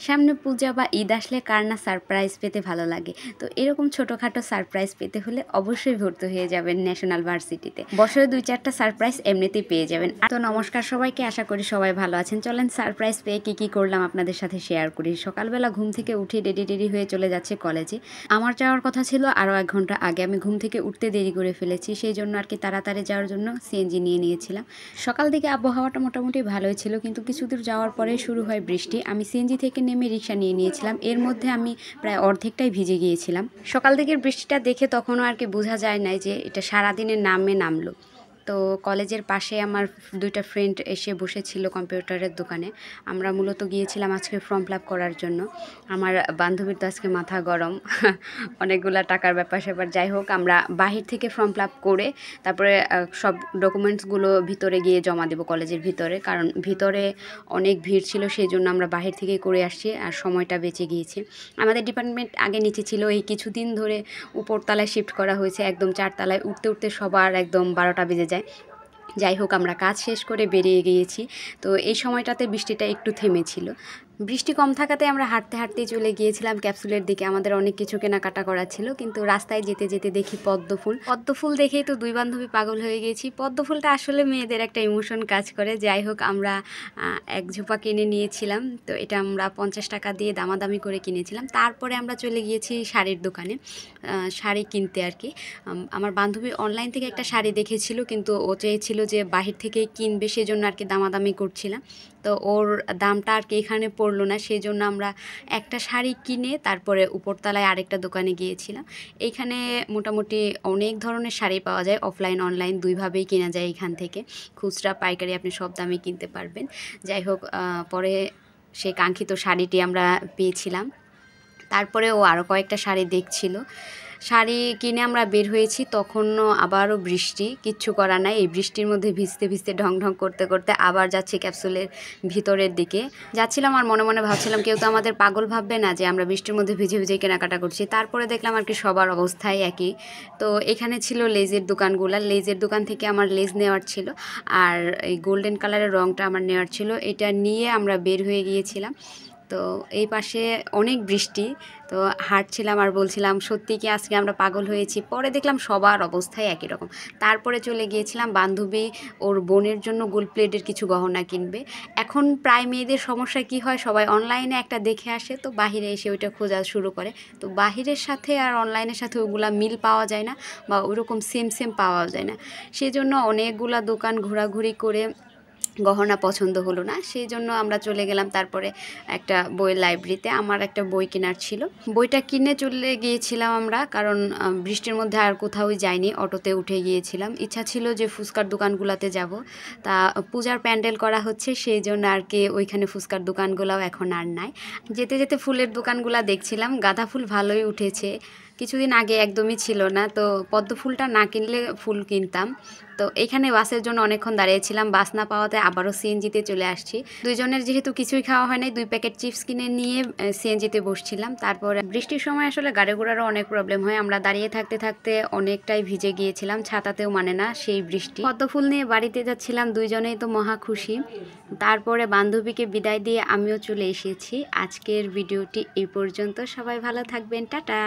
সামনে পূজা বা ঈদ আসলে কার না সারপ্রাইজ পেতে ভালো লাগে। তো এরকম ছোটোখাটো সারপ্রাইজ পেতে হলে অবশ্যই ভর্তি হয়ে যাবেন ন্যাশনাল ভার্সিটিতে। বছরে 2-4টা সারপ্রাইজ এমনিতেই পেয়ে যাবেন। তো নমস্কার সবাইকে, আশা করি সবাই ভালো আছেন। চলেন সারপ্রাইজ পেয়ে কী করলাম আপনাদের সাথে শেয়ার করি। সকালবেলা ঘুম থেকে উঠে রেডি হয়ে চলে যাচ্ছে কলেজে। আমার যাওয়ার কথা ছিল আরও 1 ঘন্টা আগে, আমি ঘুম থেকে উঠতে দেরি করে ফেলেছি, সেই জন্য আর কি তাড়াতাড়ি যাওয়ার জন্য সিএনজি নিয়ে নিয়েছিলাম। সকাল দিকে আবহাওয়াটা মোটামুটি ভালোই ছিল, কিন্তু কিছু দূর যাওয়ার পরে শুরু হয় বৃষ্টি। আমি সিএনজি থেকে নেমে রিক্সা নিয়ে নিয়েছিলাম, এর মধ্যে আমি প্রায় অর্ধেকটাই ভিজে গিয়েছিলাম। সকাল দিকের বৃষ্টিটা দেখে তখনও আর কি বোঝা যায় নাই যে এটা সারাদিনের নামলো। তো কলেজের পাশে আমার 2টা ফ্রেন্ড এসে বসেছিল কম্পিউটারের দোকানে। আমরা মূলত গিয়েছিলাম আজকে ফর্ম ফিল আপ করার জন্য। আমার বান্ধবীর তো আজকে মাথা গরম অনেকগুলা টাকার ব্যাপার। যাই হোক, আমরা বাহির থেকে ফর্ম ফিল আপ করে তারপরে সব ডকুমেন্টসগুলো ভিতরে গিয়ে জমা দেবো কলেজের ভিতরে, কারণ ভিতরে অনেক ভিড় ছিল, সেই জন্য আমরা বাহির থেকেই করে আসছি আর সময়টা বেঁচে গিয়েছে। আমাদের ডিপার্টমেন্ট আগে নিচে ছিল, এই কিছুদিন ধরে উপরতলায় শিফট করা হয়েছে, একদম 4 তলায় উঠতে সবার একদম 12টা বেজে যায়। যাই হোক, আমরা কাজ শেষ করে বেরিয়ে গিয়েছি। তো এই সময়টাতে বৃষ্টিটা একটু থেমেছিল। বৃষ্টি কম থাকাতে আমরা হাঁটতেই চলে গিয়েছিলাম ক্যাপসুলের দিকে। আমাদের অনেক কিছু কেনাকাটা করার ছিল, কিন্তু রাস্তায় যেতে দেখি পদ্মফুল দেখেই তো 2 বান্ধবী পাগল হয়ে গেছি। পদ্মফুলটা আসলে মেয়েদের একটা ইমোশন কাজ করে। যাই হোক, আমরা 1 ঝোপা কিনে নিয়েছিলাম। তো এটা আমরা 50 টাকা দিয়ে দামাদামি করে কিনেছিলাম। তারপরে আমরা চলে গিয়েছি শাড়ির দোকানে, শাড়ি কিনতে আর কি। আমার বান্ধবী অনলাইন থেকে একটা শাড়ি দেখেছিল, কিন্তু ও চেয়েছিল যে বাহির থেকেই কিনবে, সেজন্য আর কি দামাদামি করছিলাম। তো ওর দামটা আর কি এখানে পড়লো না, সেই জন্য আমরা একটা শাড়ি কিনে তারপরে উপরতলায় আরেকটা দোকানে গিয়েছিলাম। এইখানে মোটামুটি অনেক ধরনের শাড়ি পাওয়া যায়, অফলাইন অনলাইন দুইভাবেই কেনা যায় এখান থেকে। খুচরা পাইকারি আপনি সব দামে কিনতে পারবেন। যাই হোক, পরে সেই কাঙ্ক্ষিত শাড়িটি আমরা পেয়েছিলাম। তারপরে ও আরও কয়েকটা শাড়ি দেখছিল। শাড়ি কিনে আমরা বের হয়েছি, তখনও আবারও বৃষ্টি। কিচ্ছু করার নাই, এই বৃষ্টির মধ্যে ভিজতে ঢং করতে আবার যাচ্ছি ক্যাপসুলের ভিতরের দিকে। যাচ্ছিলাম আর মনে ভাবছিলাম কেউ তো আমাদের পাগল ভাববে না যে আমরা বৃষ্টির মধ্যে ভিজে কেনাকাটা করছি। তারপরে দেখলাম আর কি সবার অবস্থাই একই। তো এখানে ছিল লেজের দোকানগুলো, লেজের দোকান থেকে আমার লেজ নেওয়ার ছিল, আর এই গোল্ডেন কালারের রঙটা আমার নেওয়ার ছিল। এটা নিয়ে আমরা বের হয়ে গিয়েছিলাম। তো এই পাশে অনেক বৃষ্টি, তো হাঁটছিলাম আর বলছিলাম সত্যি কি আজকে আমরা পাগল হয়েছি। পরে দেখলাম সবার অবস্থাই একই রকম। তারপরে চলে গিয়েছিলাম বান্ধবী ওর বোনের জন্য গোল্ড প্লেটের কিছু গহনা কিনবে। এখন প্রায় মেয়েদের সমস্যা কি হয়, সবাই অনলাইনে একটা দেখে আসে, তো বাহিরে এসে ওইটা খোঁজা শুরু করে। তো বাহিরের সাথে আর অনলাইনের সাথে ওগুলা মিল পাওয়া যায় না, বা ওইরকম সেম পাওয়া যায় না। সেই জন্য অনেকগুলা দোকান ঘোরাঘুরি করে গহনা পছন্দ হলো না, সেই জন্য আমরা চলে গেলাম তারপরে একটা বইয়ের লাইব্রেরিতে। আমার একটা বই কেনার ছিল, বইটা কিনে চলে গিয়েছিলাম আমরা, কারণ বৃষ্টির মধ্যে আর কোথাও যাইনি, অটোতে উঠে গিয়েছিলাম। ইচ্ছা ছিল যে ফুচকার দোকানগুলোতে যাব, তা পূজার প্যান্ডেল করা হচ্ছে, সেই জন্য আর কি ওইখানে ফুচকার দোকানগুলোও এখন আর নাই। যেতে ফুলের দোকানগুলো দেখছিলাম, গাঁদা ফুল ভালোই উঠেছে, কিছুদিন আগে একদমই ছিল না। তো পদ্ম ফুলটা না কিনলে ফুল কিনতাম। তো এখানে বাসের জন্য অনেকক্ষণ দাঁড়িয়েছিলাম, বাস না পাওয়াতে আবারও সিএনজিতে চলে আসছি। দুইজনের যেহেতু কিছুই খাওয়া হয় নাই, 2 প্যাকেট চিপস কিনে নিয়ে সিএনজিতে বসছিলাম। তারপরে বৃষ্টির সময় আসলে গাড়ি ঘোড়ারও অনেক প্রবলেম হয়, আমরা দাঁড়িয়ে থাকতে অনেকটাই ভিজে গিয়েছিলাম, ছাতাতেও মানে না সেই বৃষ্টি। পদ্ম ফুল নিয়ে বাড়িতে যাচ্ছিলাম, দুইজনেই তো মহা খুশি। তারপরে বান্ধবীকে বিদায় দিয়ে আমিও চলে এসেছি। আজকের ভিডিওটি এই পর্যন্ত, সবাই ভালো থাকবেন, টাটা।